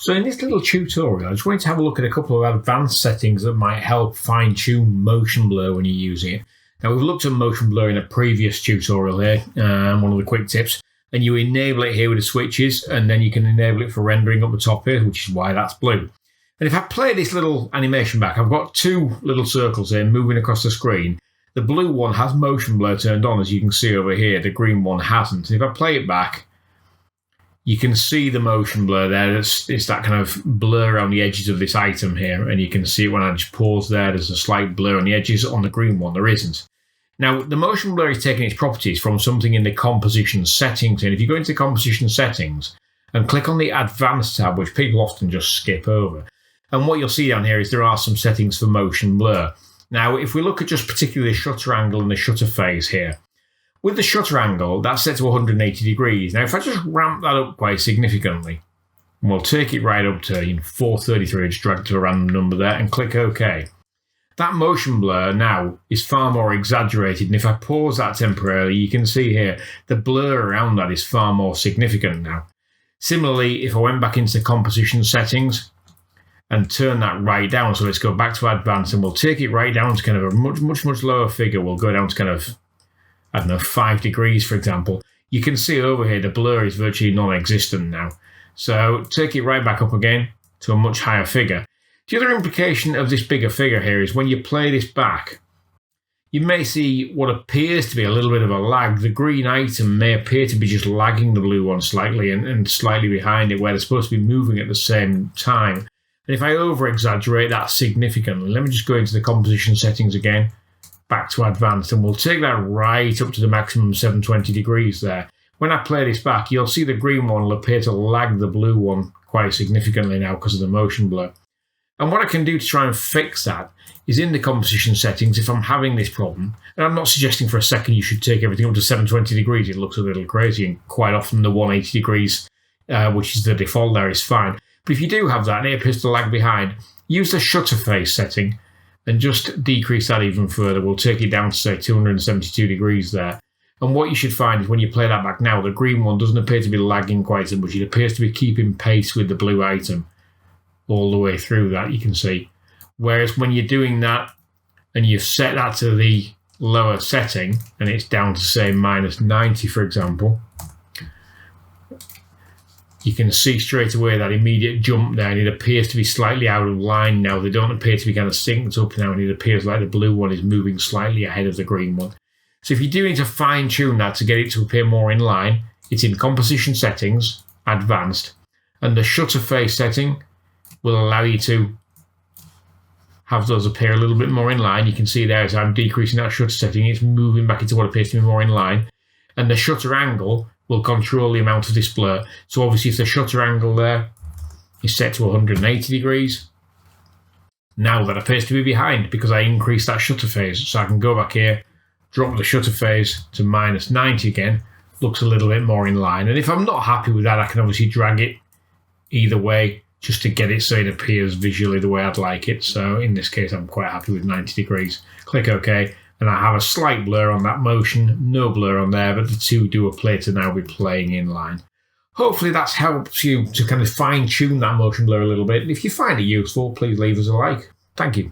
So in this little tutorial, I just wanted to have a look at a couple of advanced settings that might help fine-tune motion blur when you're using it. Now, we've looked at motion blur in a previous tutorial here, one of the quick tips, and you enable it here with the switches, and then you can enable it for rendering up the top here, which is why that's blue. And if I play this little animation back, I've got two little circles here moving across the screen. The blue one has motion blur turned on, as you can see over here. The green one hasn't. And if I play it back, you can see the motion blur there. It's that kind of blur around the edges of this item here. And you can see it when I just pause there. There's a slight blur on the edges. On the green one, there isn't. Now, the motion blur is taking its properties from something in the composition settings. And if you go into composition settings and click on the advanced tab, which people often just skip over, and what you'll see down here is there are some settings for motion blur. Now, if we look at just particularly the shutter angle and the shutter phase here, with the shutter angle, that's set to 180 degrees. Now, if I just ramp that up quite significantly, and we'll take it right up to 433, just drag it to a random number there, and click OK. That motion blur now is far more exaggerated, and if I pause that temporarily, you can see here the blur around that is far more significant now. Similarly, if I went back into composition settings and turn that right down, so let's go back to advanced, and we'll take it right down to kind of a much lower figure. We'll go down to kind of, I don't know, 5 degrees, for example. You can see over here the blur is virtually non-existent now. So take it right back up again to a much higher figure. The other implication of this bigger figure here is when you play this back, you may see what appears to be a little bit of a lag. The green item may appear to be just lagging the blue one slightly and slightly behind it, where they're supposed to be moving at the same time. And if I over-exaggerate that significantly, let me just go into the composition settings again, back to advanced, and we'll take that right up to the maximum 720 degrees there. When I play this back, you'll see the green one will appear to lag the blue one quite significantly now because of the motion blur. And what I can do to try and fix that is in the composition settings, if I'm having this problem, and I'm not suggesting for a second you should take everything up to 720 degrees, it looks a little crazy, and quite often the 180 degrees, which is the default there, is fine. But if you do have that and it appears to lag behind, use the shutter phase setting and just decrease that even further. We'll take it down to, say, 272 degrees there. And what you should find is when you play that back now, the green one doesn't appear to be lagging quite so much. It appears to be keeping pace with the blue item all the way through that, you can see. Whereas when you're doing that and you've set that to the lower setting and it's down to, say, -90, for example, you can see straight away that immediate jump there, and it appears to be slightly out of line now. They don't appear to be kind of synced up now, and it appears like the blue one is moving slightly ahead of the green one. So if you do need to fine-tune that to get it to appear more in line, it's in composition settings, advanced, and the shutter phase setting will allow you to have those appear a little bit more in line. You can see there as I'm decreasing that shutter setting, it's moving back into what appears to be more in line. And the shutter angle will control the amount of this blur. So obviously if the shutter angle there is set to 180 degrees, now that appears to be behind because I increased that shutter phase. So I can go back here, drop the shutter phase to -90 again, looks a little bit more in line. And if I'm not happy with that, I can obviously drag it either way just to get it so it appears visually the way I'd like it. So in this case, I'm quite happy with 90 degrees. Click OK. And I have a slight blur on that motion, no blur on there, but the two do appear to now be playing in line. Hopefully that's helped you to kind of fine-tune that motion blur a little bit. And if you find it useful, please leave us a like. Thank you.